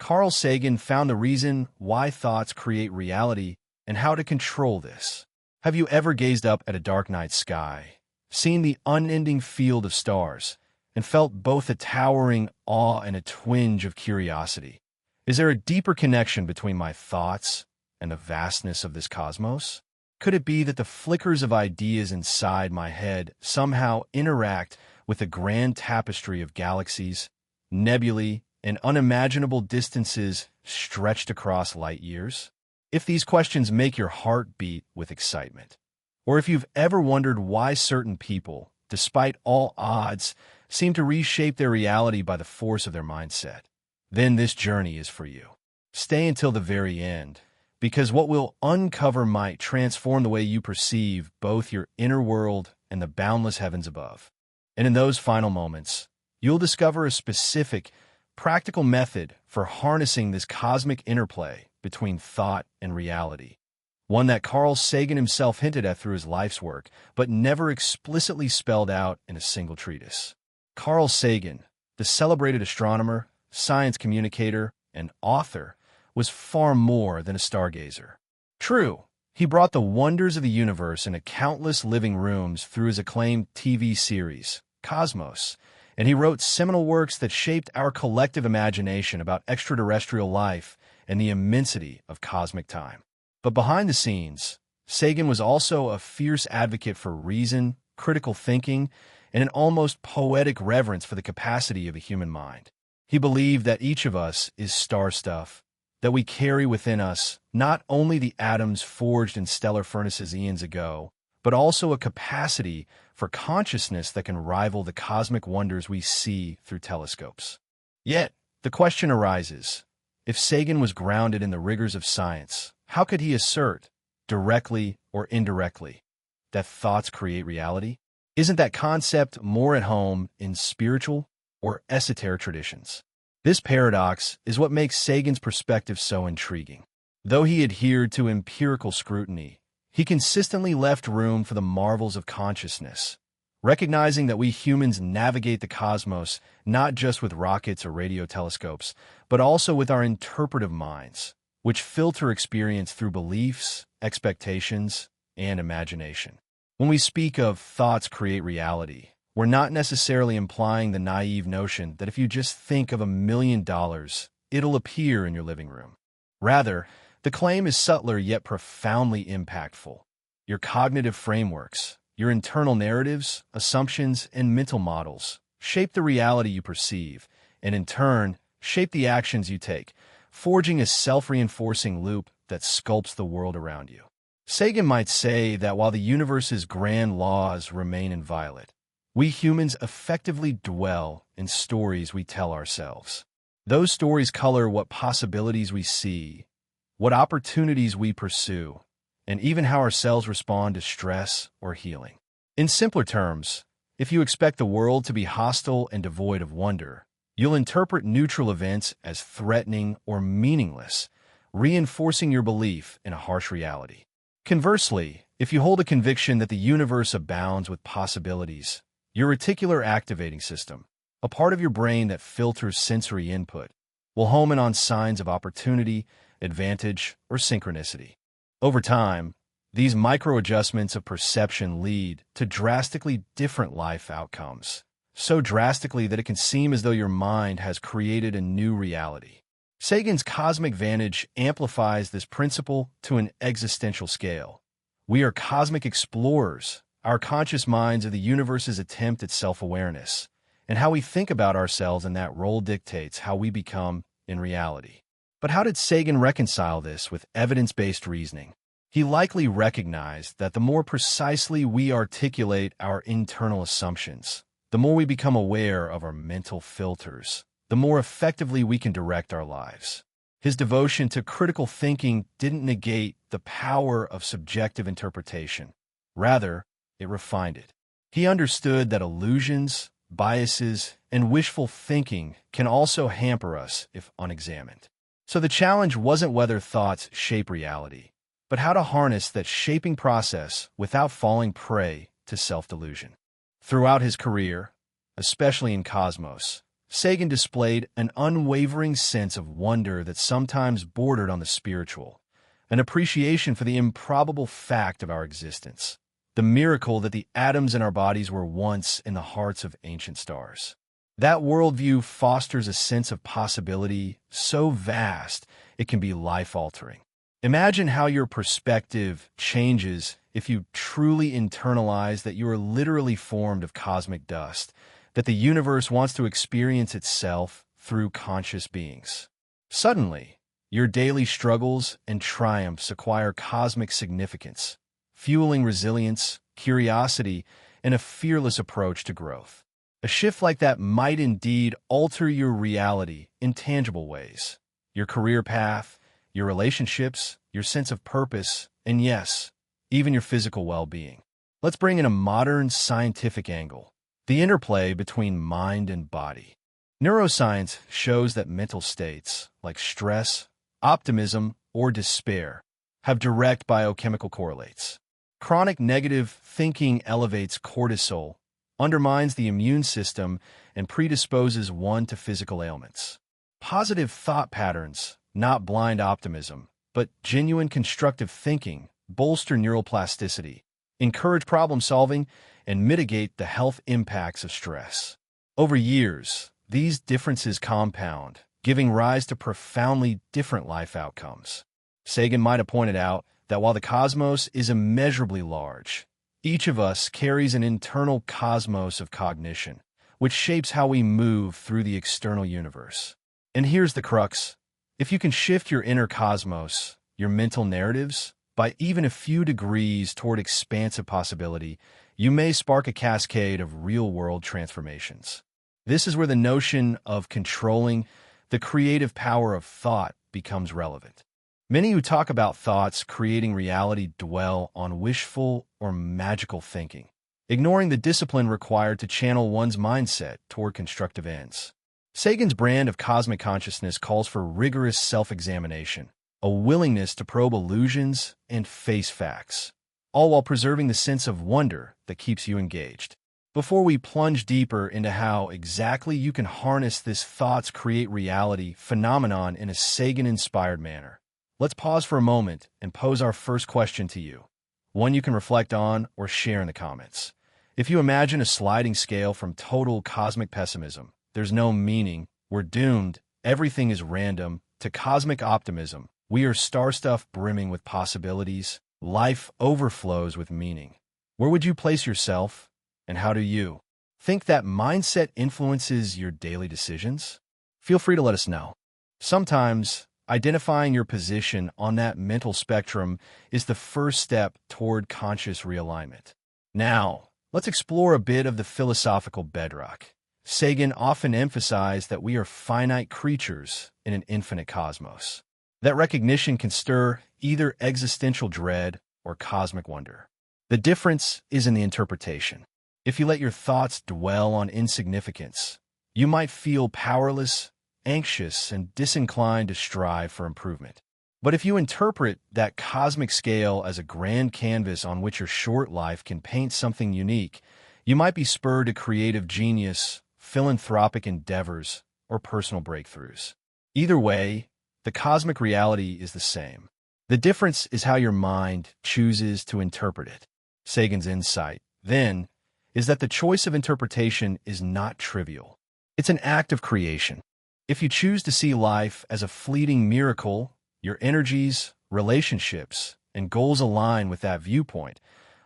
Carl Sagan found the reason why thoughts create reality and how to control this. Have you ever gazed up at a dark night sky, seen the unending field of stars, and felt both a towering awe and a twinge of curiosity? Is there a deeper connection between my thoughts and the vastness of this cosmos? Could it be that the flickers of ideas inside my head somehow interact with the grand tapestry of galaxies, nebulae, and unimaginable distances stretched across light years? If these questions make your heart beat with excitement, or if you've ever wondered why certain people, despite all odds, seem to reshape their reality by the force of their mindset, then this journey is for you. Stay until the very end, because what we'll uncover might transform the way you perceive both your inner world and the boundless heavens above. And in those final moments, you'll discover a specific, practical method for harnessing this cosmic interplay between thought and reality, one that Carl Sagan himself hinted at through his life's work, but never explicitly spelled out in a single treatise. Carl Sagan, the celebrated astronomer, science communicator, and author, was far more than a stargazer. True, he brought the wonders of the universe into countless living rooms through his acclaimed TV series, Cosmos, and he wrote seminal works that shaped our collective imagination about extraterrestrial life and the immensity of cosmic time. But behind the scenes, Sagan was also a fierce advocate for reason, critical thinking, and an almost poetic reverence for the capacity of a human mind. He believed that each of us is star stuff, that we carry within us not only the atoms forged in stellar furnaces eons ago, but also a capacity for consciousness that can rival the cosmic wonders we see through telescopes. Yet, the question arises, if Sagan was grounded in the rigors of science, how could he assert, directly or indirectly, that thoughts create reality? Isn't that concept more at home in spiritual or esoteric traditions? This paradox is what makes Sagan's perspective so intriguing. Though he adhered to empirical scrutiny, he consistently left room for the marvels of consciousness, recognizing that we humans navigate the cosmos not just with rockets or radio telescopes, but also with our interpretive minds, which filter experience through beliefs, expectations, and imagination. When we speak of thoughts create reality, we're not necessarily implying the naive notion that if you just think of $1 million, it'll appear in your living room. Rather, the claim is subtler yet profoundly impactful. Your cognitive frameworks, your internal narratives, assumptions, and mental models shape the reality you perceive, and in turn, shape the actions you take, forging a self-reinforcing loop that sculpts the world around you. Sagan might say that while the universe's grand laws remain inviolate, we humans effectively dwell in stories we tell ourselves. Those stories color what possibilities we see, what opportunities we pursue, and even how our cells respond to stress or healing. In simpler terms, if you expect the world to be hostile and devoid of wonder, you'll interpret neutral events as threatening or meaningless, reinforcing your belief in a harsh reality. Conversely, if you hold a conviction that the universe abounds with possibilities, your reticular activating system, a part of your brain that filters sensory input, will home in on signs of opportunity, advantage, or synchronicity. Over time, these micro-adjustments of perception lead to drastically different life outcomes, so drastically that it can seem as though your mind has created a new reality. Sagan's cosmic vantage amplifies this principle to an existential scale. We are cosmic explorers. Our conscious minds are the universe's attempt at self-awareness, and how we think about ourselves in that role dictates how we become in reality. But how did Sagan reconcile this with evidence-based reasoning? He likely recognized that the more precisely we articulate our internal assumptions, the more we become aware of our mental filters, the more effectively we can direct our lives. His devotion to critical thinking didn't negate the power of subjective interpretation. Rather, it refined it. He understood that illusions, biases, and wishful thinking can also hamper us if unexamined. So the challenge wasn't whether thoughts shape reality, but how to harness that shaping process without falling prey to self-delusion. Throughout his career, especially in Cosmos, Sagan displayed an unwavering sense of wonder that sometimes bordered on the spiritual, an appreciation for the improbable fact of our existence, the miracle that the atoms in our bodies were once in the hearts of ancient stars. That worldview fosters a sense of possibility so vast it can be life-altering. Imagine how your perspective changes if you truly internalize that you are literally formed of cosmic dust, that the universe wants to experience itself through conscious beings. Suddenly, your daily struggles and triumphs acquire cosmic significance, fueling resilience, curiosity, and a fearless approach to growth. A shift like that might indeed alter your reality in tangible ways. Your career path, your relationships, your sense of purpose, and yes, even your physical well-being. Let's bring in a modern scientific angle, the interplay between mind and body. Neuroscience shows that mental states, like stress, optimism, or despair, have direct biochemical correlates. Chronic negative thinking elevates cortisol, undermines the immune system, and predisposes one to physical ailments. Positive thought patterns, not blind optimism, but genuine constructive thinking, bolster neural plasticity, encourage problem-solving, and mitigate the health impacts of stress. Over years, these differences compound, giving rise to profoundly different life outcomes. Sagan might have pointed out that while the cosmos is immeasurably large, each of us carries an internal cosmos of cognition, which shapes how we move through the external universe. And here's the crux. If you can shift your inner cosmos, your mental narratives, by even a few degrees toward expansive possibility, you may spark a cascade of real-world transformations. This is where the notion of controlling the creative power of thought becomes relevant. Many who talk about thoughts creating reality dwell on wishful or magical thinking, ignoring the discipline required to channel one's mindset toward constructive ends. Sagan's brand of cosmic consciousness calls for rigorous self-examination, a willingness to probe illusions and face facts, all while preserving the sense of wonder that keeps you engaged. Before we plunge deeper into how exactly you can harness this thoughts create reality phenomenon in a Sagan-inspired manner, let's pause for a moment and pose our first question to you, one you can reflect on or share in the comments. If you imagine a sliding scale from total cosmic pessimism, there's no meaning, we're doomed, everything is random, to cosmic optimism, we are star stuff brimming with possibilities, life overflows with meaning. Where would you place yourself, and how do you think that mindset influences your daily decisions? Feel free to let us know. Sometimes, identifying your position on that mental spectrum is the first step toward conscious realignment. Now, let's explore a bit of the philosophical bedrock. Sagan often emphasized that we are finite creatures in an infinite cosmos. That recognition can stir either existential dread or cosmic wonder. The difference is in the interpretation. If you let your thoughts dwell on insignificance, you might feel powerless, anxious, and disinclined to strive for improvement. But if you interpret that cosmic scale as a grand canvas on which your short life can paint something unique, you might be spurred to creative genius, philanthropic endeavors, or personal breakthroughs. Either way, the cosmic reality is the same. The difference is how your mind chooses to interpret it. Sagan's insight, then, is that the choice of interpretation is not trivial. It's an act of creation. If you choose to see life as a fleeting miracle, your energies, relationships, and goals align with that viewpoint,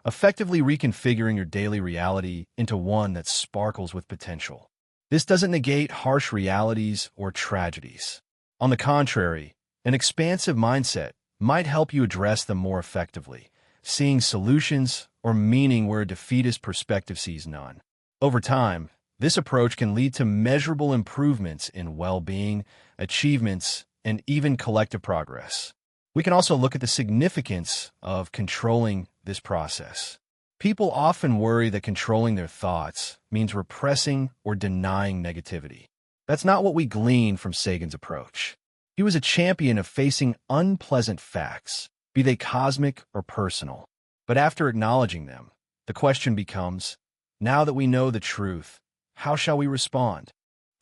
effectively reconfiguring your daily reality into one that sparkles with potential. This doesn't negate harsh realities or tragedies. On the contrary, an expansive mindset might help you address them more effectively, seeing solutions or meaning where a defeatist perspective sees none. Over time, this approach can lead to measurable improvements in well-being, achievements, and even collective progress. We can also look at the significance of controlling this process. People often worry that controlling their thoughts means repressing or denying negativity. That's not what we glean from Sagan's approach. He was a champion of facing unpleasant facts, be they cosmic or personal. But after acknowledging them, the question becomes, now that we know the truth, how shall we respond?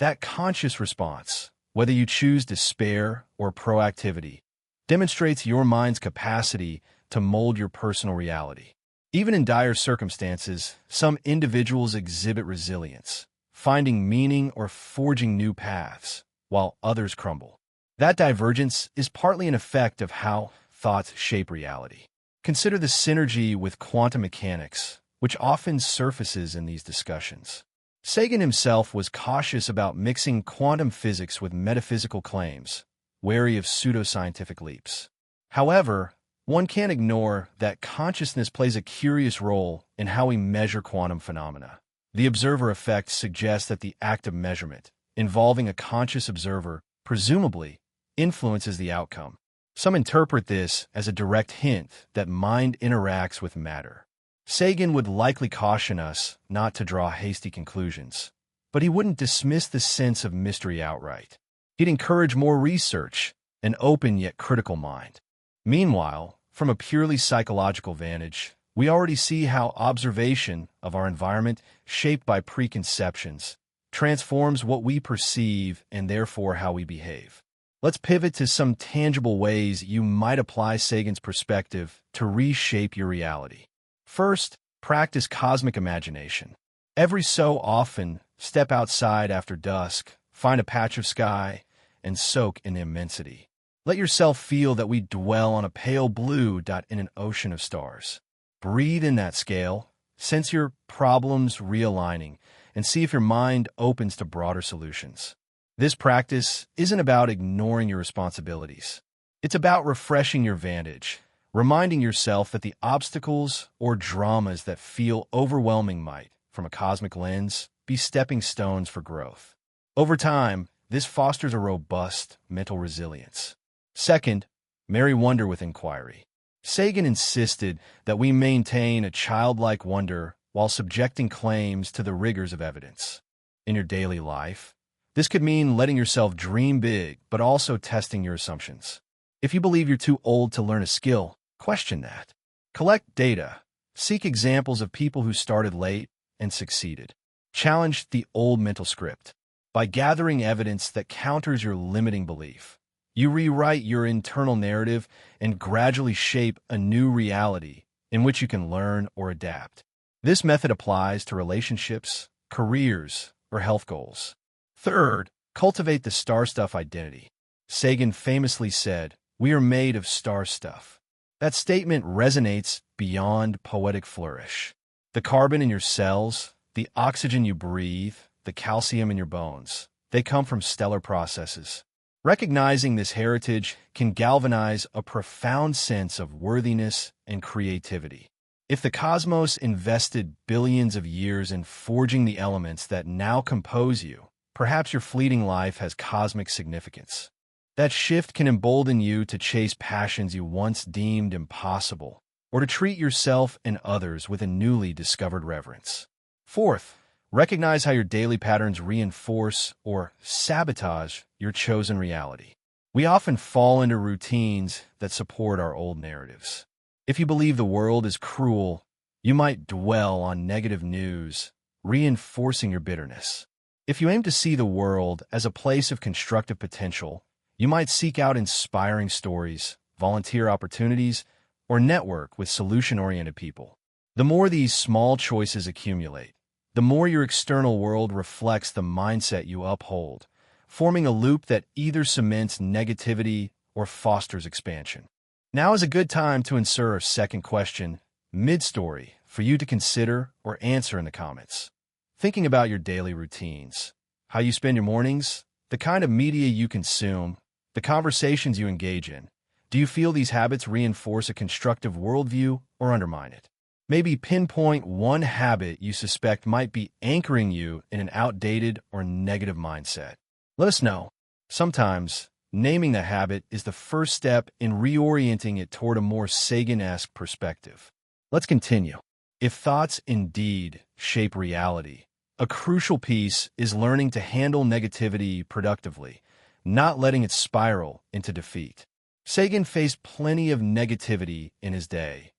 That conscious response, whether you choose despair or proactivity, demonstrates your mind's capacity to mold your personal reality. Even in dire circumstances, some individuals exhibit resilience, finding meaning or forging new paths, while others crumble. That divergence is partly an effect of how thoughts shape reality. Consider the synergy with quantum mechanics, which often surfaces in these discussions. Sagan himself was cautious about mixing quantum physics with metaphysical claims, wary of pseudoscientific leaps. However, one can't ignore that consciousness plays a curious role in how we measure quantum phenomena. The observer effect suggests that the act of measurement, involving a conscious observer, presumably influences the outcome. Some interpret this as a direct hint that mind interacts with matter. Sagan would likely caution us not to draw hasty conclusions, but he wouldn't dismiss the sense of mystery outright. He'd encourage more research, an open yet critical mind. Meanwhile, from a purely psychological vantage, we already see how observation of our environment, shaped by preconceptions, transforms what we perceive and therefore how we behave. Let's pivot to some tangible ways you might apply Sagan's perspective to reshape your reality. First, practice cosmic imagination. Every so often, step outside after dusk, find a patch of sky, and soak in the immensity. Let yourself feel that we dwell on a pale blue dot in an ocean of stars. Breathe in that scale, sense your problems realigning, and see if your mind opens to broader solutions. This practice isn't about ignoring your responsibilities. It's about refreshing your vantage, reminding yourself that the obstacles or dramas that feel overwhelming might, from a cosmic lens, be stepping stones for growth. Over time, this fosters a robust mental resilience. Second, marry wonder with inquiry. Sagan insisted that we maintain a childlike wonder while subjecting claims to the rigors of evidence. In your daily life, this could mean letting yourself dream big, but also testing your assumptions. If you believe you're too old to learn a skill, question that. Collect data. Seek examples of people who started late and succeeded. Challenge the old mental script. By gathering evidence that counters your limiting belief, you rewrite your internal narrative and gradually shape a new reality in which you can learn or adapt. This method applies to relationships, careers, or health goals. Third, cultivate the star stuff identity. Sagan famously said, "We are made of star stuff." That statement resonates beyond poetic flourish. The carbon in your cells, the oxygen you breathe, the calcium in your bones, they come from stellar processes. Recognizing this heritage can galvanize a profound sense of worthiness and creativity. If the cosmos invested billions of years in forging the elements that now compose you, perhaps your fleeting life has cosmic significance. That shift can embolden you to chase passions you once deemed impossible, or to treat yourself and others with a newly discovered reverence. Fourth, recognize how your daily patterns reinforce or sabotage your chosen reality. We often fall into routines that support our old narratives. If you believe the world is cruel, you might dwell on negative news, reinforcing your bitterness. If you aim to see the world as a place of constructive potential, you might seek out inspiring stories, volunteer opportunities, or network with solution-oriented people. The more these small choices accumulate, the more your external world reflects the mindset you uphold, forming a loop that either cements negativity or fosters expansion. Now is a good time to insert our second question, mid-story, for you to consider or answer in the comments. Thinking about your daily routines, how you spend your mornings, the kind of media you consume, the conversations you engage in, do you feel these habits reinforce a constructive worldview or undermine it? Maybe pinpoint one habit you suspect might be anchoring you in an outdated or negative mindset. Let us know. Sometimes, naming the habit is the first step in reorienting it toward a more Sagan-esque perspective. Let's continue. If thoughts indeed shape reality, a crucial piece is learning to handle negativity productively, not letting it spiral into defeat. Sagan faced plenty of negativity in his day.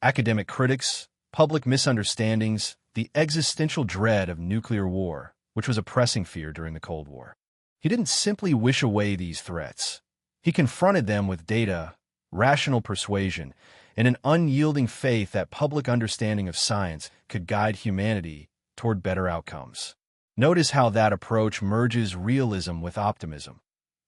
Academic critics, public misunderstandings, the existential dread of nuclear war, which was a pressing fear during the Cold War. He didn't simply wish away these threats. He confronted them with data, rational persuasion, and an unyielding faith that public understanding of science could guide humanity toward better outcomes. Notice how that approach merges realism with optimism.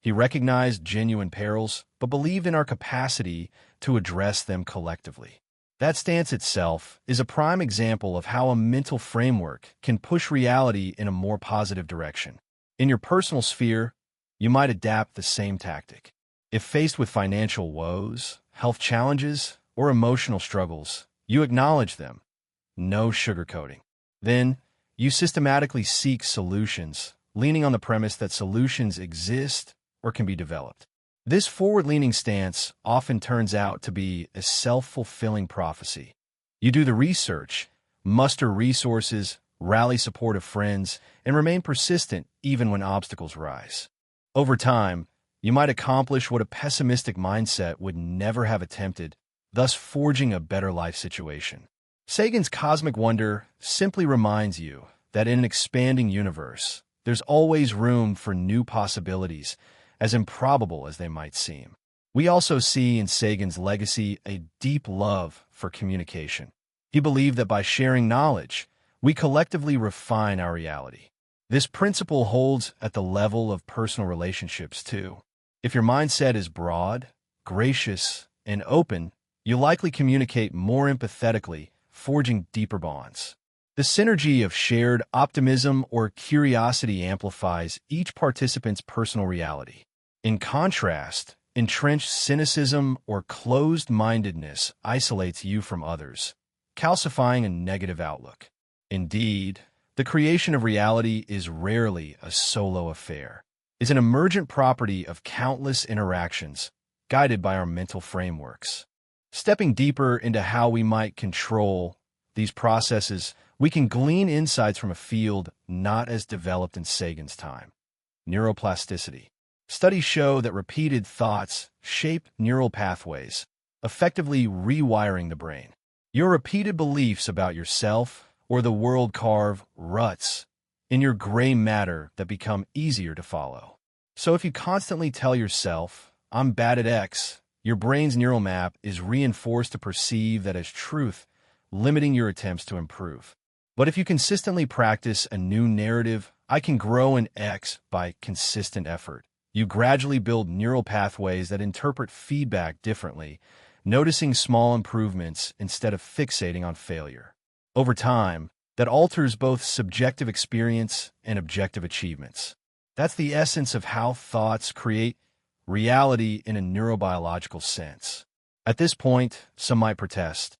He recognized genuine perils, but believed in our capacity to address them collectively. That stance itself is a prime example of how a mental framework can push reality in a more positive direction. In your personal sphere, you might adapt the same tactic. If faced with financial woes, health challenges, or emotional struggles, you acknowledge them. No sugarcoating. Then, you systematically seek solutions, leaning on the premise that solutions exist or can be developed. This forward-leaning stance often turns out to be a self-fulfilling prophecy. You do the research, muster resources, rally support of friends, and remain persistent even when obstacles rise. Over time, you might accomplish what a pessimistic mindset would never have attempted, thus forging a better life situation. Sagan's cosmic wonder simply reminds you that in an expanding universe, there's always room for new possibilities, as improbable as they might seem. We also see in Sagan's legacy a deep love for communication. He believed that by sharing knowledge, we collectively refine our reality. This principle holds at the level of personal relationships, too. If your mindset is broad, gracious, and open, you'll likely communicate more empathetically, forging deeper bonds. The synergy of shared optimism or curiosity amplifies each participant's personal reality. In contrast, entrenched cynicism or closed-mindedness isolates you from others, calcifying a negative outlook. Indeed, the creation of reality is rarely a solo affair. It's an emergent property of countless interactions, guided by our mental frameworks. Stepping deeper into how we might control these processes, we can glean insights from a field not as developed in Sagan's time: neuroplasticity. Studies show that repeated thoughts shape neural pathways, effectively rewiring the brain. Your repeated beliefs about yourself or the world carve ruts in your gray matter that become easier to follow. So if you constantly tell yourself, "I'm bad at X," your brain's neural map is reinforced to perceive that as truth, limiting your attempts to improve. But if you consistently practice a new narrative, "I can grow in X by consistent effort," you gradually build neural pathways that interpret feedback differently, noticing small improvements instead of fixating on failure. Over time, that alters both subjective experience and objective achievements. That's the essence of how thoughts create reality in a neurobiological sense. At this point, some might protest,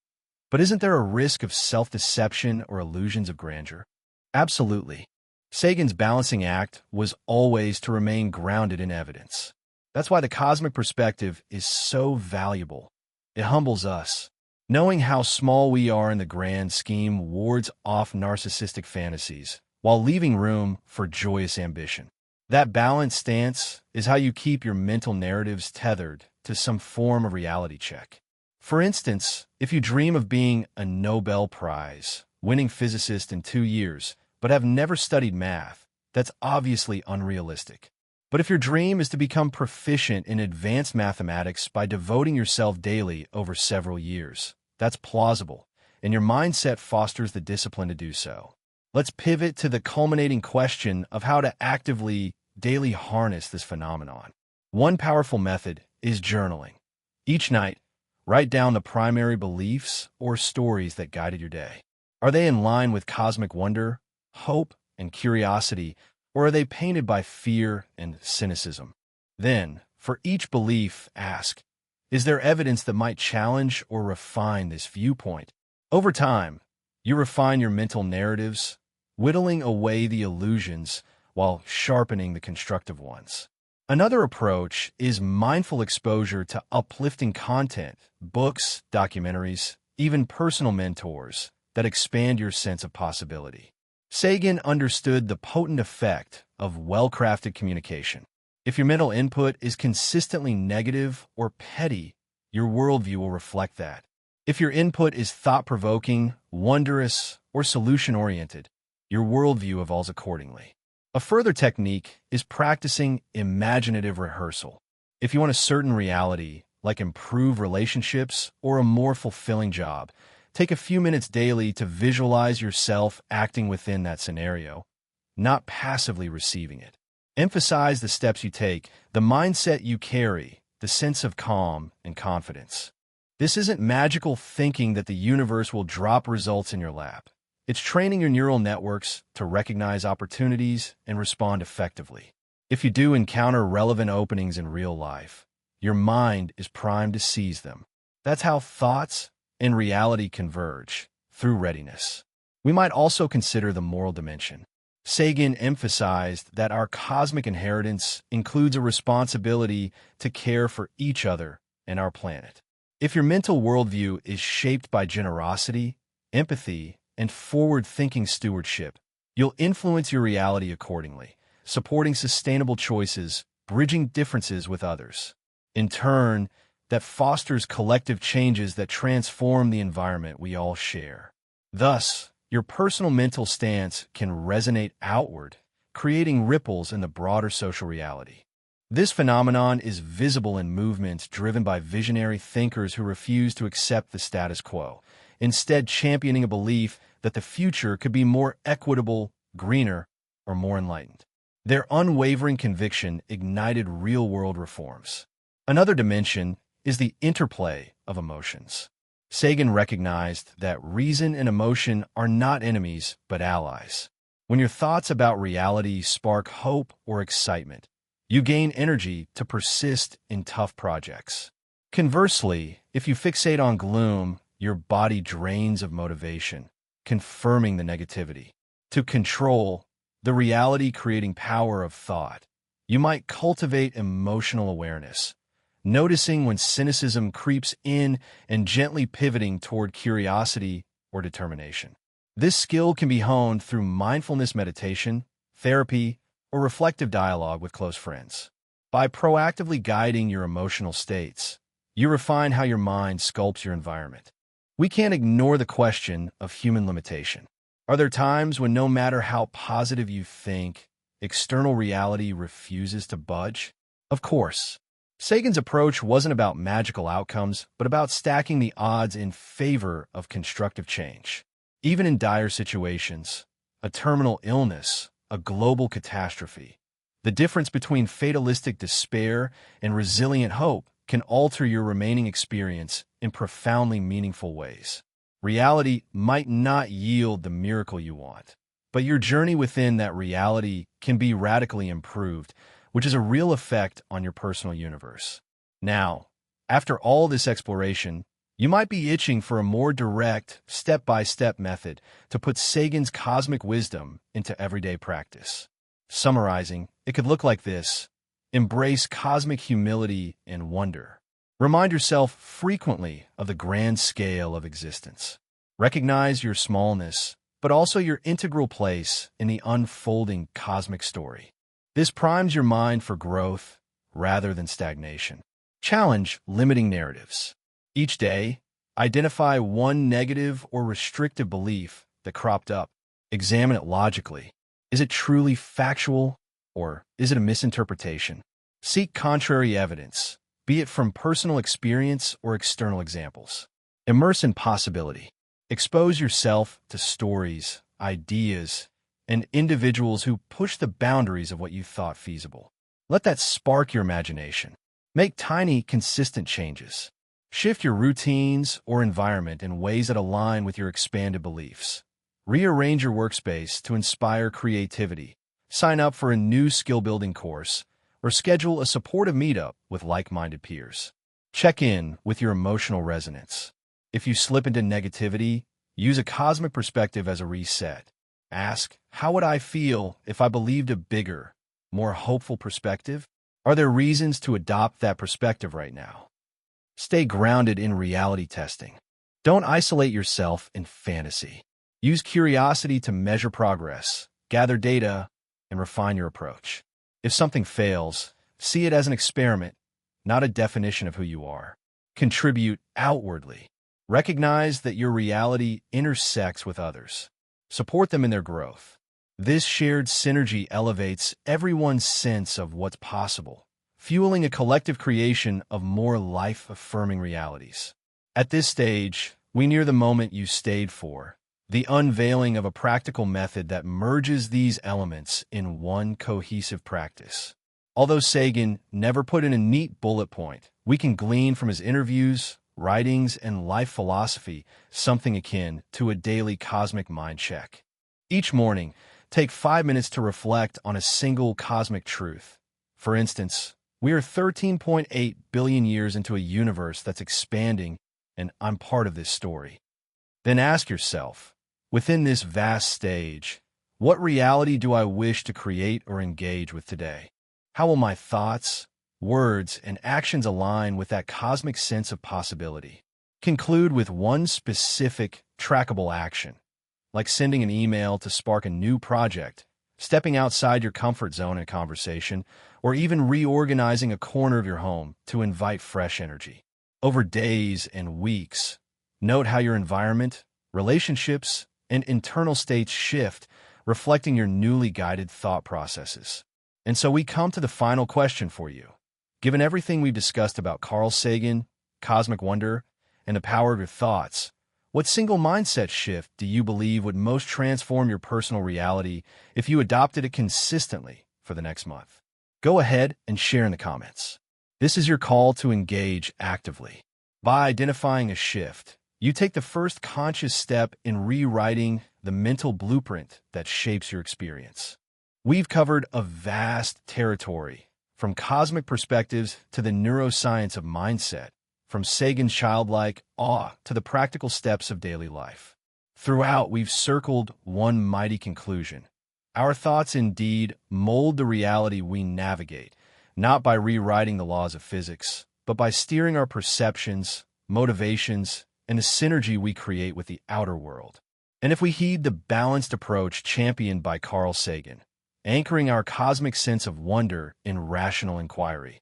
but isn't there a risk of self-deception or illusions of grandeur? Absolutely. Sagan's balancing act was always to remain grounded in evidence. That's why the cosmic perspective is so valuable. It humbles us. Knowing how small we are in the grand scheme wards off narcissistic fantasies, while leaving room for joyous ambition. That balanced stance is how you keep your mental narratives tethered to some form of reality check. For instance, if you dream of being a Nobel Prize-winning physicist in 2 years, but have never studied math, that's obviously unrealistic. But if your dream is to become proficient in advanced mathematics by devoting yourself daily over several years, that's plausible, and your mindset fosters the discipline to do so. Let's pivot to the culminating question of how to actively, daily harness this phenomenon. One powerful method is journaling. Each night, write down the primary beliefs or stories that guided your day. Are they in line with cosmic wonder, hope, and curiosity, or are they painted by fear and cynicism? Then, for each belief, ask, is there evidence that might challenge or refine this viewpoint? Over time, you refine your mental narratives, whittling away the illusions while sharpening the constructive ones. Another approach is mindful exposure to uplifting content, books, documentaries, even personal mentors that expand your sense of possibility. Sagan understood the potent effect of well-crafted communication. If your mental input is consistently negative or petty, your worldview will reflect that. If your input is thought-provoking, wondrous, or solution-oriented, your worldview evolves accordingly. A further technique is practicing imaginative rehearsal. If you want a certain reality, like improved relationships or a more fulfilling job, take a few minutes daily to visualize yourself acting within that scenario, not passively receiving it. Emphasize the steps you take, the mindset you carry, the sense of calm and confidence. This isn't magical thinking that the universe will drop results in your lap. It's training your neural networks to recognize opportunities and respond effectively. If you do encounter relevant openings in real life, your mind is primed to seize them. That's how thoughts and reality converge, through readiness. We might also consider the moral dimension. Sagan emphasized that our cosmic inheritance includes a responsibility to care for each other and our planet. If your mental worldview is shaped by generosity, empathy, and forward-thinking stewardship, you'll influence your reality accordingly, supporting sustainable choices, bridging differences with others. In turn, that fosters collective changes that transform the environment we all share. Thus, your personal mental stance can resonate outward, creating ripples in the broader social reality. This phenomenon is visible in movements driven by visionary thinkers who refuse to accept the status quo, instead championing a belief that the future could be more equitable, greener, or more enlightened. Their unwavering conviction ignited real-world reforms. Another dimension is the interplay of emotions. Sagan recognized that reason and emotion are not enemies, but allies. When your thoughts about reality spark hope or excitement, you gain energy to persist in tough projects. Conversely, if you fixate on gloom, your body drains of motivation, confirming the negativity. To control the reality-creating power of thought, you might cultivate emotional awareness, noticing when cynicism creeps in and gently pivoting toward curiosity or determination. This skill can be honed through mindfulness meditation, therapy, or reflective dialogue with close friends. By proactively guiding your emotional states, you refine how your mind sculpts your environment. We can't ignore the question of human limitation. Are there times when no matter how positive you think, external reality refuses to budge? Of course. Sagan's approach wasn't about magical outcomes, but about stacking the odds in favor of constructive change. Even in dire situations, a terminal illness, a global catastrophe, the difference between fatalistic despair and resilient hope can alter your remaining experience in profoundly meaningful ways. Reality might not yield the miracle you want, but your journey within that reality can be radically improved, which is a real effect on your personal universe. Now, after all this exploration, you might be itching for a more direct, step-by-step method to put Sagan's cosmic wisdom into everyday practice. Summarizing, it could look like this. Embrace cosmic humility and wonder. Remind yourself frequently of the grand scale of existence. Recognize your smallness, but also your integral place in the unfolding cosmic story. This primes your mind for growth rather than stagnation. Challenge limiting narratives. Each day, identify one negative or restrictive belief that cropped up. Examine it logically. Is it truly factual, or is it a misinterpretation? Seek contrary evidence, be it from personal experience or external examples. Immerse in possibility. Expose yourself to stories, ideas, and individuals who push the boundaries of what you thought feasible. Let that spark your imagination. Make tiny, consistent changes. Shift your routines or environment in ways that align with your expanded beliefs. Rearrange your workspace to inspire creativity. Sign up for a new skill-building course, or schedule a supportive meetup with like-minded peers. Check in with your emotional resonance. If you slip into negativity, use a cosmic perspective as a reset. Ask, how would I feel if I believed a bigger, more hopeful perspective? Are there reasons to adopt that perspective right now? Stay grounded in reality testing. Don't isolate yourself in fantasy. Use curiosity to measure progress, gather data, and refine your approach. If something fails, see it as an experiment, not a definition of who you are. Contribute outwardly. Recognize that your reality intersects with others. support them in their growth. This shared synergy elevates everyone's sense of what's possible, fueling a collective creation of more life-affirming realities. At this stage, we near the moment you stayed for, the unveiling of a practical method that merges these elements in one cohesive practice. Although Sagan never put in a neat bullet point, we can glean from his interviews, writings, and life philosophy something akin to a daily cosmic mind check. Each morning, take 5 minutes to reflect on a single cosmic truth. For instance, we are 13.8 billion years into a universe that's expanding, and I'm part of this story. Then ask yourself, within this vast stage, what reality do I wish to create or engage with today? How will my thoughts, words, and actions align with that cosmic sense of possibility? Conclude with one specific, trackable action, like sending an email to spark a new project, stepping outside your comfort zone in a conversation, or even reorganizing a corner of your home to invite fresh energy. Over days and weeks, note how your environment, relationships, and internal states shift, reflecting your newly guided thought processes. And so we come to the final question for you. Given everything we've discussed about Carl Sagan, cosmic wonder, and the power of your thoughts, what single mindset shift do you believe would most transform your personal reality if you adopted it consistently for the next month? Go ahead and share in the comments. This is your call to engage actively. By identifying a shift, you take the first conscious step in rewriting the mental blueprint that shapes your experience. We've covered a vast territory, from cosmic perspectives to the neuroscience of mindset, from Sagan's childlike awe to the practical steps of daily life. Throughout, we've circled one mighty conclusion. Our thoughts indeed mold the reality we navigate, not by rewriting the laws of physics, but by steering our perceptions, motivations, and the synergy we create with the outer world. And if we heed the balanced approach championed by Carl Sagan, anchoring our cosmic sense of wonder in rational inquiry,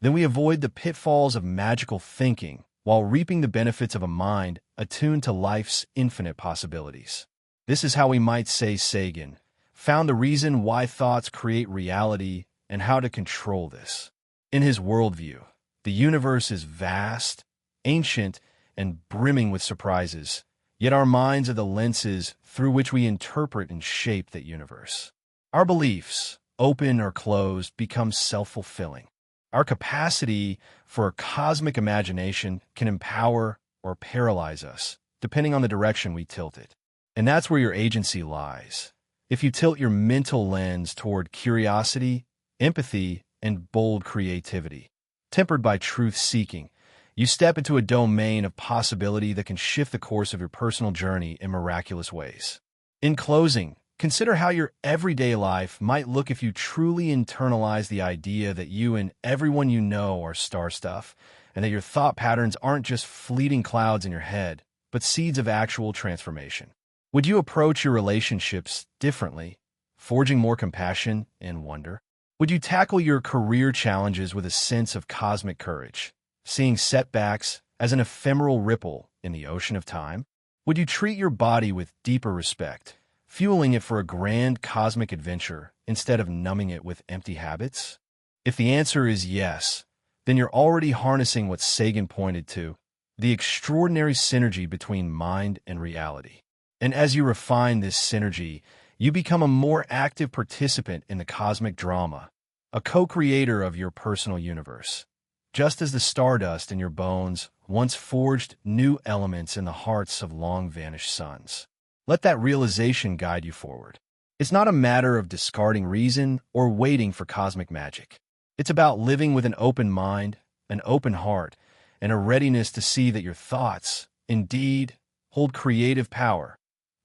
then we avoid the pitfalls of magical thinking while reaping the benefits of a mind attuned to life's infinite possibilities. This is how we might say Sagan found the reason why thoughts create reality and how to control this. In his worldview, the universe is vast, ancient, and brimming with surprises, yet our minds are the lenses through which we interpret and shape that universe. Our beliefs, open or closed, become self-fulfilling. Our capacity for a cosmic imagination can empower or paralyze us, depending on the direction we tilt it. And that's where your agency lies. If you tilt your mental lens toward curiosity, empathy, and bold creativity, tempered by truth-seeking, you step into a domain of possibility that can shift the course of your personal journey in miraculous ways. In closing, consider how your everyday life might look if you truly internalize the idea that you and everyone you know are star stuff, and that your thought patterns aren't just fleeting clouds in your head, but seeds of actual transformation. Would you approach your relationships differently, forging more compassion and wonder? Would you tackle your career challenges with a sense of cosmic courage, seeing setbacks as an ephemeral ripple in the ocean of time? Would you treat your body with deeper respect, fueling it for a grand cosmic adventure instead of numbing it with empty habits? If the answer is yes, then you're already harnessing what Sagan pointed to, the extraordinary synergy between mind and reality. And as you refine this synergy, you become a more active participant in the cosmic drama, a co-creator of your personal universe. Just as the stardust in your bones once forged new elements in the hearts of long-vanished suns. Let that realization guide you forward. It's not a matter of discarding reason or waiting for cosmic magic. It's about living with an open mind, an open heart, and a readiness to see that your thoughts, indeed, hold creative power,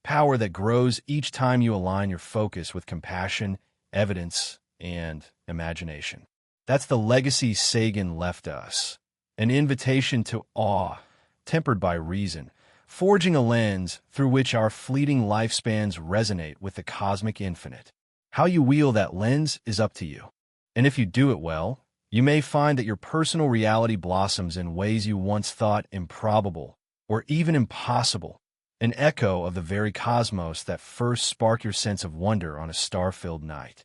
power that grows each time you align your focus with compassion, evidence, and imagination. That's the legacy Sagan left us, an invitation to awe, tempered by reason, forging a lens through which our fleeting lifespans resonate with the cosmic infinite. How you wield that lens is up to you. And if you do it well, you may find that your personal reality blossoms in ways you once thought improbable or even impossible, an echo of the very cosmos that first sparked your sense of wonder on a star-filled night.